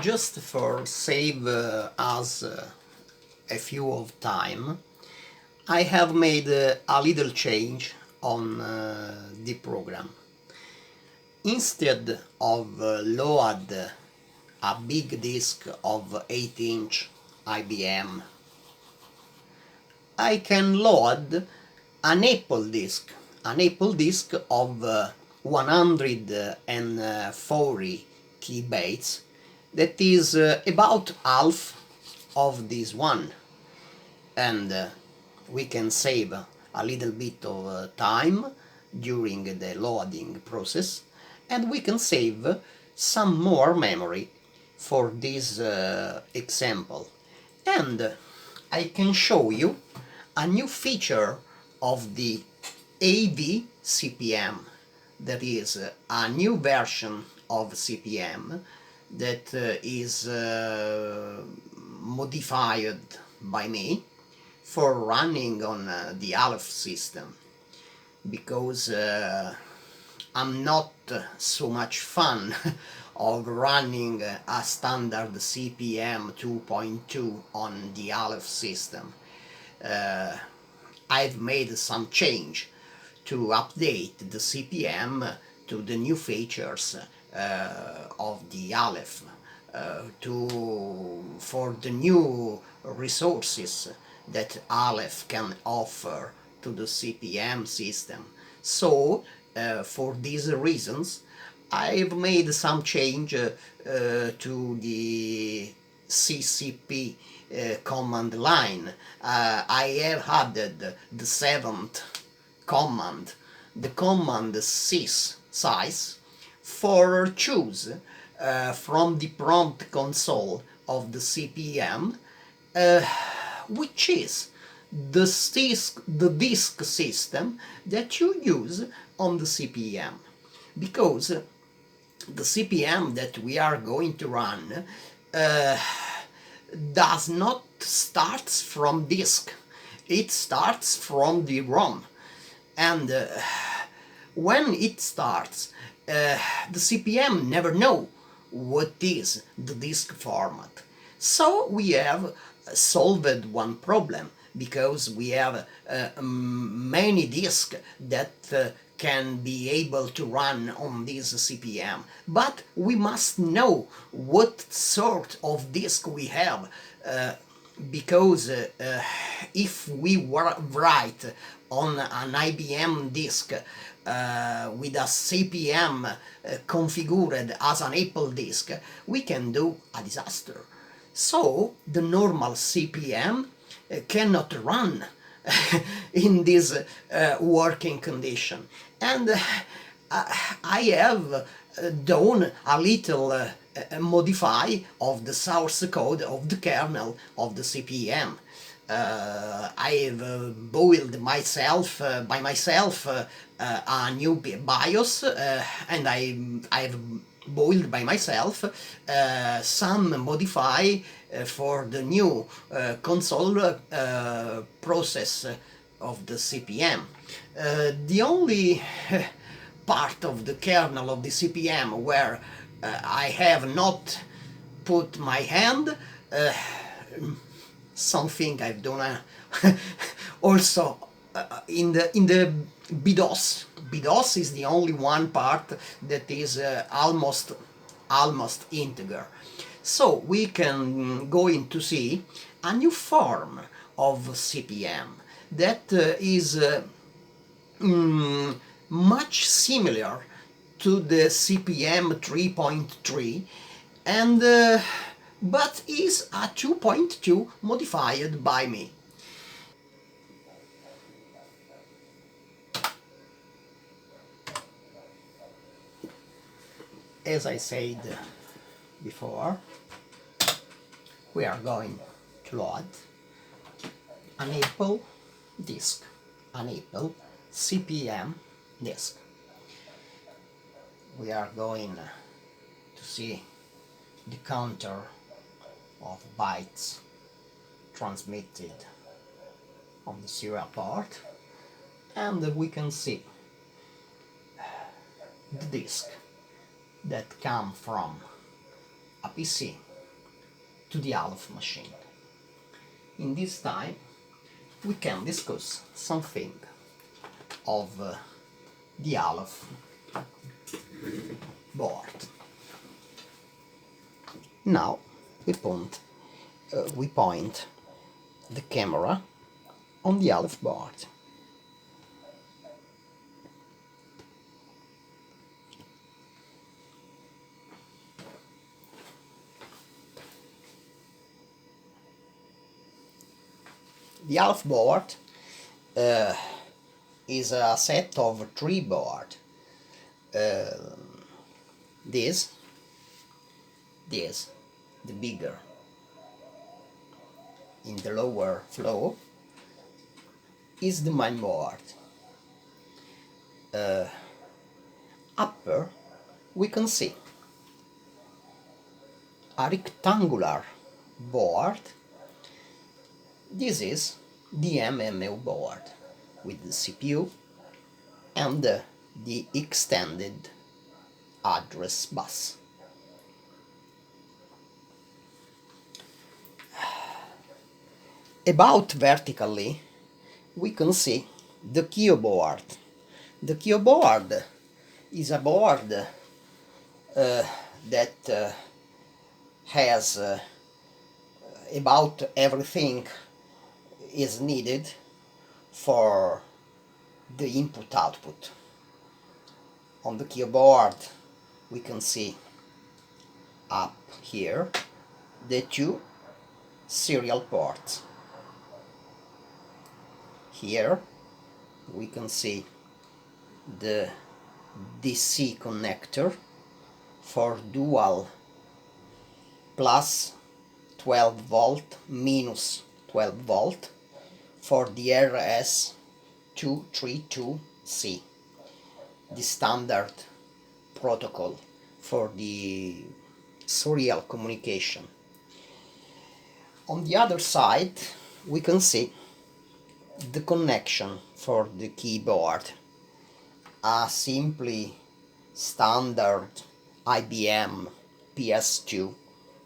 just for save us a few of time, I have made a little change on the program. Instead of load a big disk of 8-inch IBM, I can load an Apple disk of 140 kilobytes that is about half of this one, and we can save a little bit of time during the loading process, and we can save some more memory for this example. And I can show you a new feature of the AV-CPM. That is a new version of CPM that is modified by me for running on the Aleph system, because I'm not so much fan of running a standard CPM 2.2 on the Aleph system. I've made some change to update the CPM to the new features of the Aleph, for the new resources that Aleph can offer to the CPM system. So, for these reasons, I've made some change to the CCP command line. I have added the 7th command, the command sys size, for choose from the prompt console of the CPM which is the disk system that you use on the CPM, because the CPM that we are going to run does not start from disk, it starts from the ROM, and when it starts, the CPM never know what is the disk format. So we have solved one problem, because we have many disks that can be able to run on this CPM, but we must know what sort of disk we have, because if we write on an IBM disk with a CPM configured as an Apple disk, we can do a disaster. So the normal CPM cannot run in this working condition, and I have done a little modify of the source code of the kernel of the CPM. I've built myself by myself a new BIOS, and I've built by myself some modify for the new console process of the CPM. The only part of the kernel of the CPM where I have not put my hand, something I've done also in the BDOS. BDOS is the only one part that is almost integer. So we can go in to see a new form of CPM that is much similar to the CPM 3.3, and but is a 2.2 modified by me. As I said before, we are going to load an Apple disk, an Apple CPM disk. We are going to see the counter of bytes transmitted on the serial port, and we can see the disk that come from a PC to the Aleph machine. In this time we can discuss something of the Aleph board. Now we point the camera on the Aleph board. The Aleph board is a set of 3 boards. This, the bigger, in the lower flow, is the main board. Upper we can see a rectangular board. This is the MMU board with the CPU and the extended address bus. About vertically we can see the keyboard. The keyboard is a board that has about everything is needed for the input-output. On the keyboard we can see up here the 2 serial ports. Here we can see the DC connector for dual plus 12 volt minus 12 volt for the RS232C, the standard protocol for the serial communication. On the other side we can see the connection for the keyboard, a simply standard IBM PS2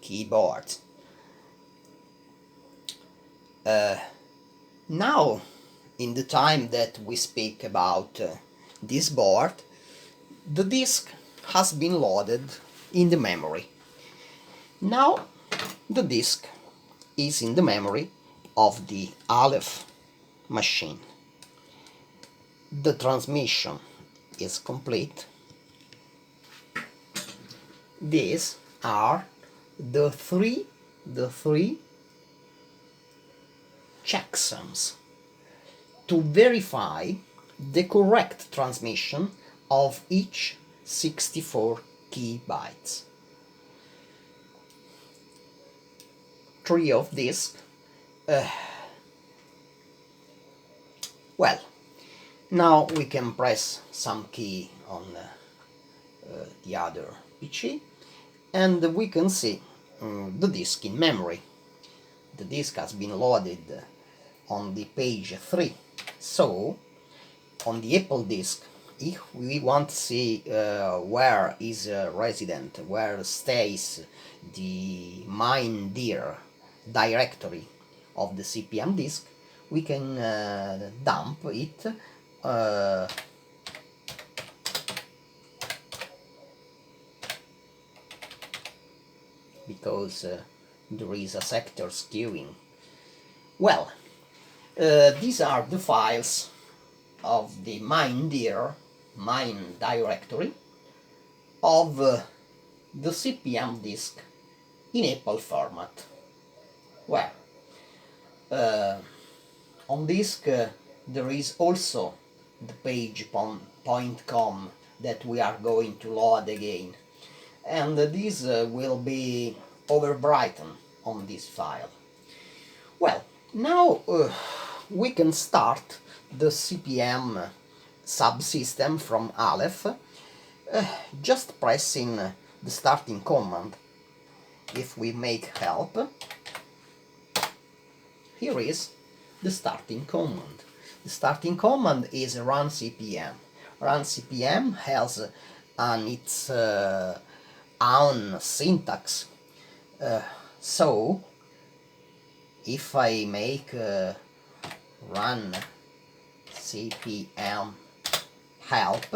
keyboard. Now, in the time that we speak about this board, the disk has been loaded in the memory. Now the disk is in the memory of the Aleph machine. The transmission is complete. These are the three checksums to verify the correct transmission of each 64 key bytes. 3 of these. Well, now we can press some key on the other PC and we can see the disk in memory. The disk has been loaded on the page 3. So, on the Apple disk, if we want to see where is resident, where stays the main dir directory of the CPM disk, we can dump it because there is a sector skewing. Well, these are the files of the main directory of the CPM disk in Apple format. Well, on disk there is also the page .com that we are going to load again, and this will be overwritten on this file. Well, now we can start the CPM subsystem from Aleph just pressing the starting command. If we make help, here is the starting command. The starting command is run CPM. Run CPM has its own syntax. So if I make run CPM help,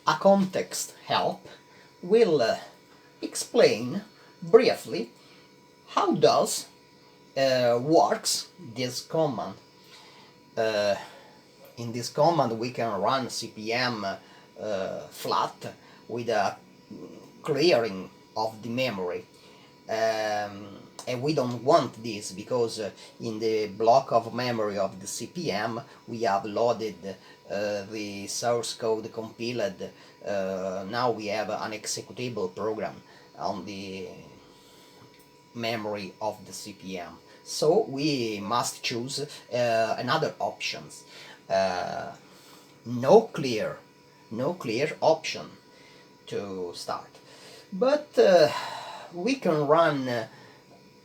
a context help will explain briefly how does works this command. In this command we can run CPM flat with a clearing of the memory, and we don't want this because in the block of memory of the CPM we have loaded the source code compiled. Now we have an executable program on the memory of the CPM, so we must choose another options. No clear option to start, but we can run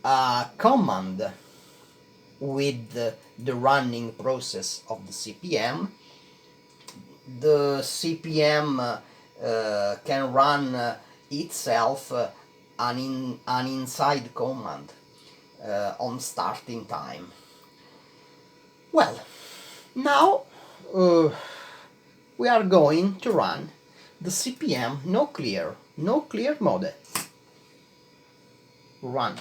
a command with the running process of the CPM. The CPM can run itself an inside command on starting time. Well, now we are going to run the CPM no clear mode. Run.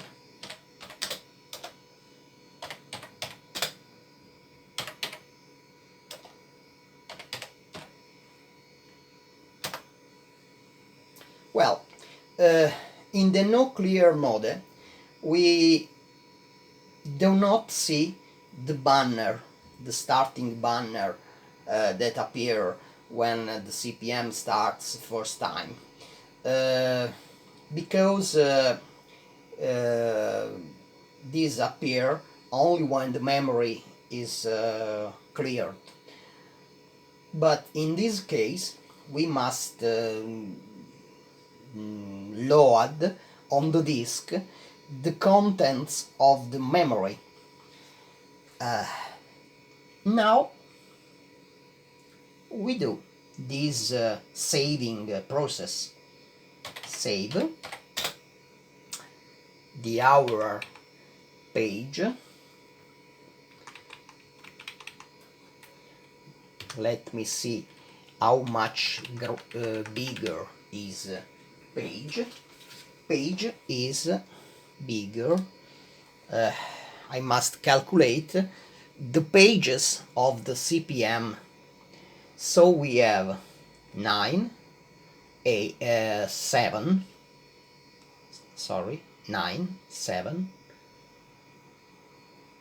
Well, in the no clear mode we do not see the banner, the starting banner that appear when the CPM starts first time, because these appear only when the memory is cleared. But in this case we must load on the disk the contents of the memory. Now we do this saving process. Save the hour page. Let me see how much bigger is page. Page is bigger. I must calculate the pages of the CPM. So we have 9, 7,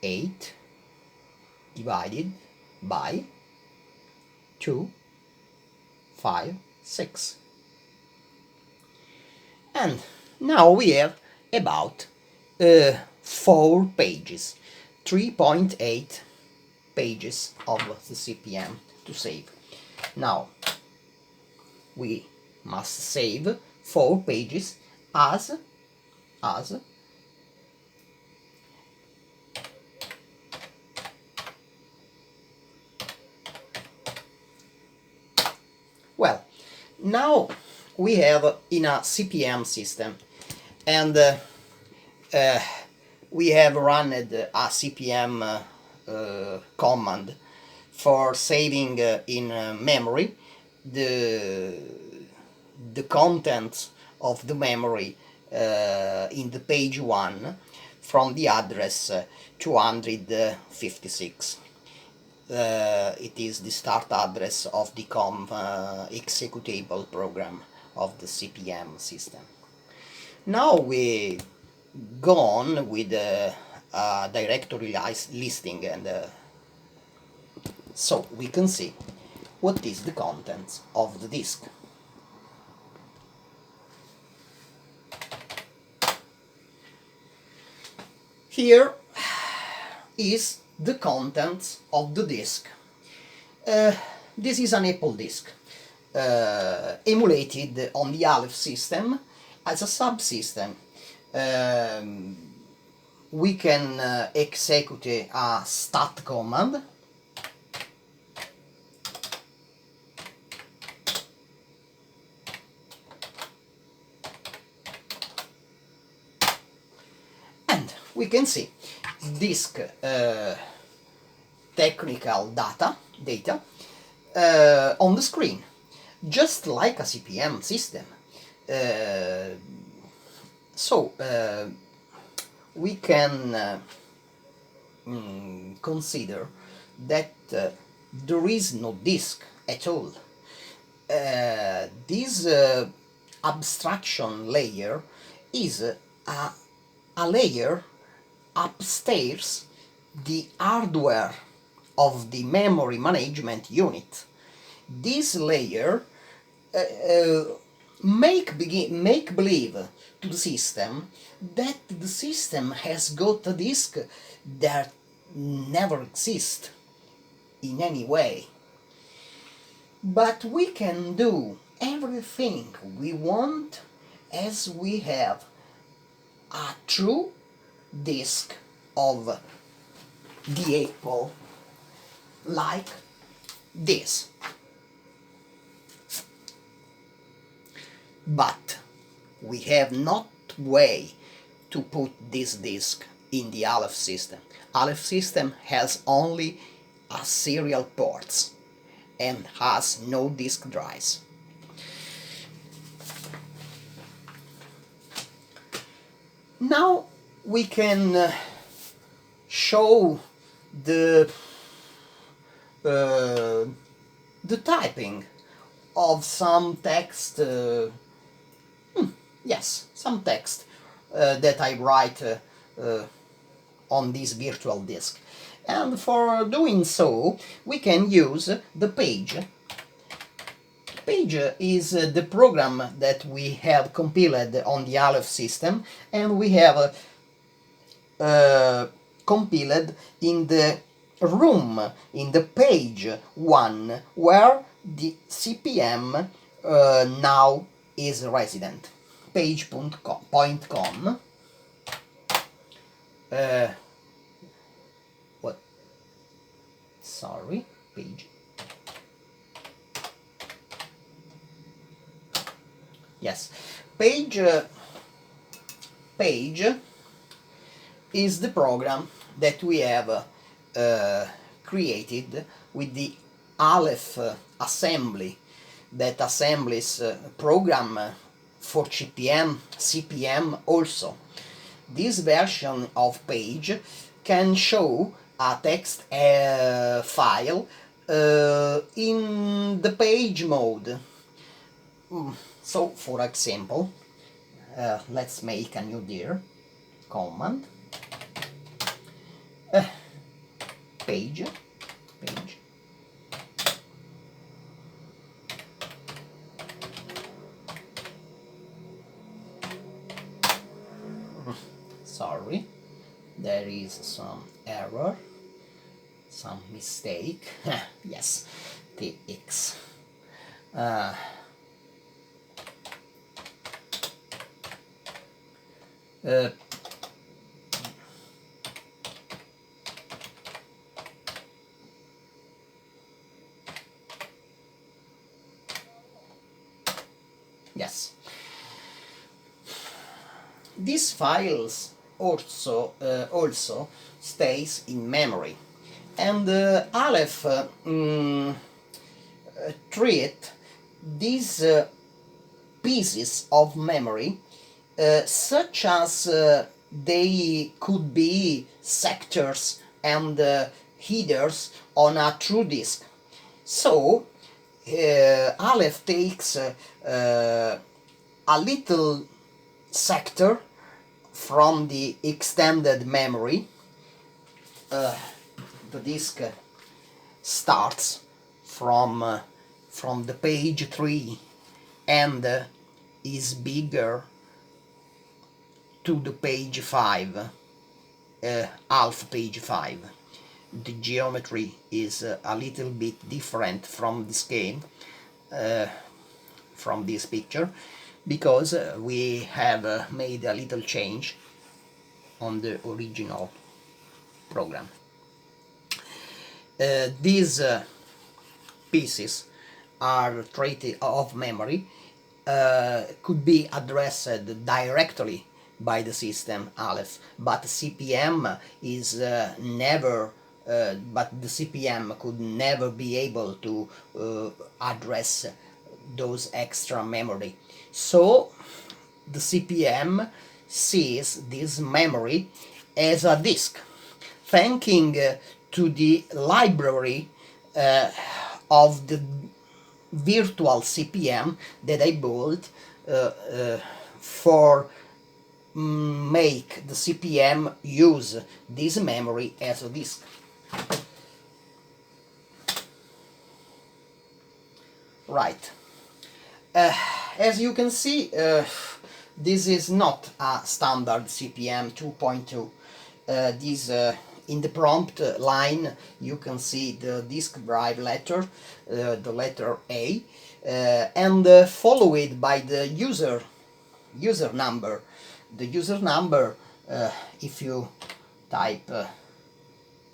8 divided by 2, 5, 6. And now we have about 4 pages, 3.8 pages of the CPM to save. Now we must save 4 pages as well. Now we have in a CPM system, and we have run a CPM command for saving in memory the contents of the memory in the page 1 from the address 256. It is the start address of the executable program of the CPM system. Now we go on with a directory listing, and so we can see what is the contents of the disk. Here is the contents of the disk. This is an Apple disk emulated on the Aleph system as a subsystem. We can execute a stat command. we can see disk technical data on the screen, just like a CPM system. So we can consider that there is no disk at all. This abstraction layer is a layer upstairs the hardware of the memory management unit. This layer make believe to the system that the system has got a disk that never exists in any way. But we can do everything we want as we have a true disk of the Apple, like this. But we have not way to put this disk in the Aleph system. Aleph system has only a serial ports and has no disk drives. Now we can show the typing of some text. Yes, some text that I write on this virtual disk. And for doing so, we can use the page. Page is the program that we have compiled on the Aleph system, and we have compiled in the room, in the page 1, where the CPM now is resident. Page.com. Sorry, page. Yes, page is the program that we have created with the Aleph assembly, that assemblies program for CPM also. This version of page can show a text file in the page mode. So, for example, let's make a new dir command. Page. Sorry, there is some error, some mistake. Yes, tx. Yes. These files also stays in memory, and Aleph treat these pieces of memory such as they could be sectors and headers on a true disk. So Aleph takes a little sector from the extended memory. The disk starts from the page 3 and is bigger to the page 5, half page 5. The geometry is a little bit different from the scale, from this picture, because we have made a little change on the original program. These pieces are treated of memory, could be addressed directly by the system Aleph, but CPM is never but the CPM could never be able to address those extra memory. So the CPM sees this memory as a disk, thanking to the library of the virtual CPM that I built for make the CPM use this memory as a disk. Right. As you can see, this is not a standard CPM 2.2. This in the prompt line you can see the disk drive letter, the letter A, and followed by the user number. The user number, if you type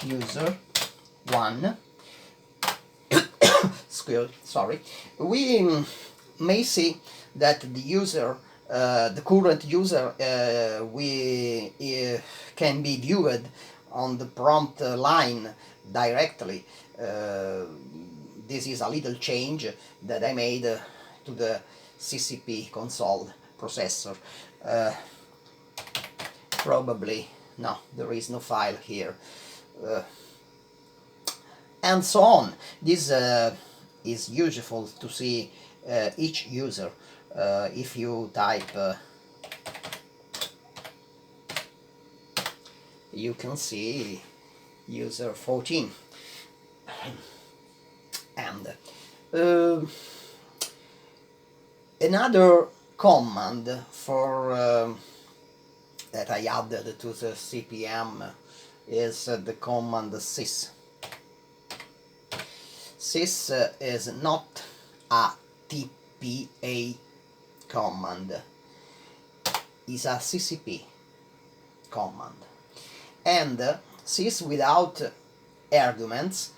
user 1, sorry, we may see that the user, the current user, can be viewed on the prompt line directly. This is a little change that I made to the CCP console processor. Probably, no, there is no file here. And so on. This is useful to see each user. If you type, you can see user 14. And another command for that I added to the CPM is the command sys. Sys is not a TPA command, is a CCP command, and sys without arguments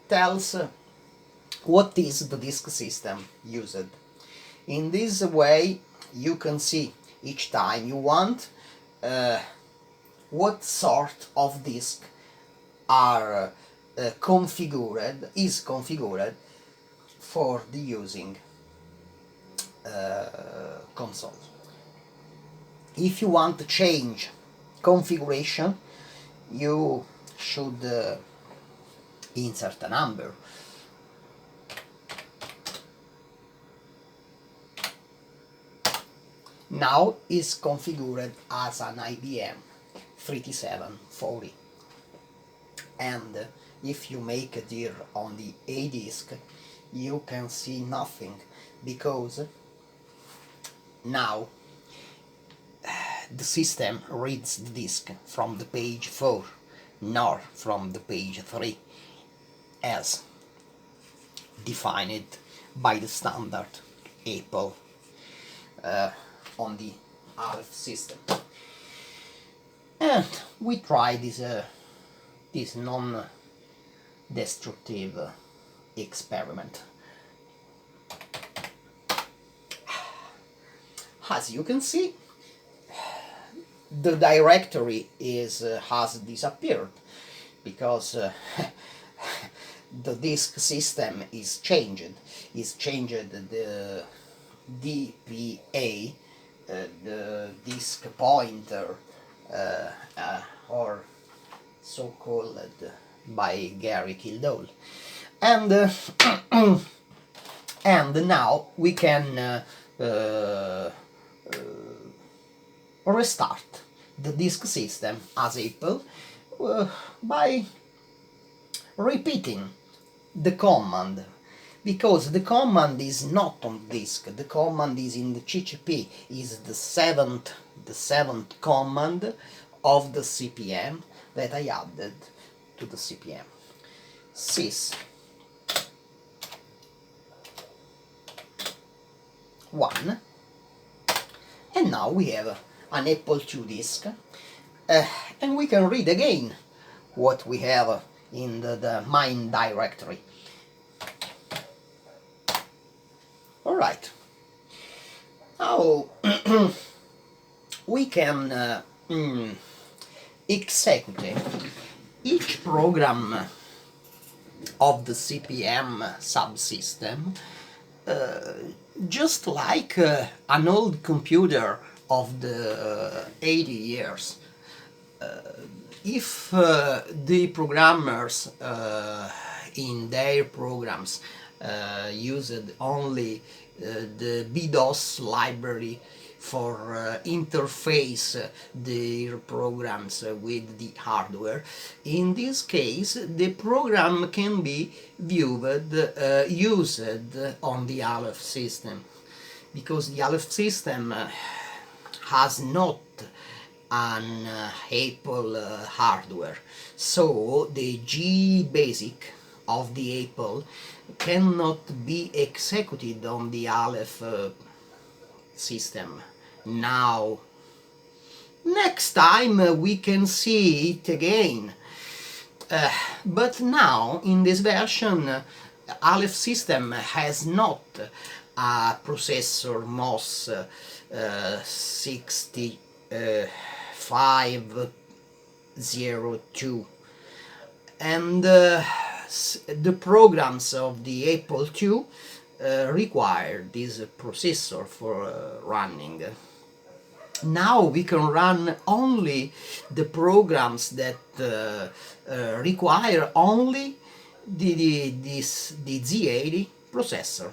tells what is the disk system used. In this way you can see each time you want what sort of disk are configured for the using console. If you want to change configuration, you should insert a number. Now is configured as an IBM 3740, and if you make a dir on the A disk, you can see nothing, because now the system reads the disk from the page 4, nor from the page 3, as defined by the standard Apple on the Aleph system. And we try this non-destructive experiment. As you can see, the directory has disappeared, because the disk system is changed. The DPA, the disk pointer, or so called by Gary Kildall, and and now we can restart the disk system as Apple by repeating the command, because the command is not on disk. The command is in the CCP, is the seventh command of the CPM that I added to the CPM. Sys 1, and now we have an Apple II disk, and we can read again what we have in the main directory. Alright, now can execute each program of the CPM subsystem just like an old computer of the 80 years. If the programmers in their programs used only the BDOS library for interface their programs with the hardware, in this case the program can be viewed, used on the Aleph system, because the Aleph system has not an Apple hardware, so the G basic of the Apple cannot be executed on the Aleph system. Now, next time we can see it again. But now, in this version, Aleph system has not a processor MOS 6502, and the programs of the Apple II require this processor for running. Now we can run only the programs that require only the Z80 processor.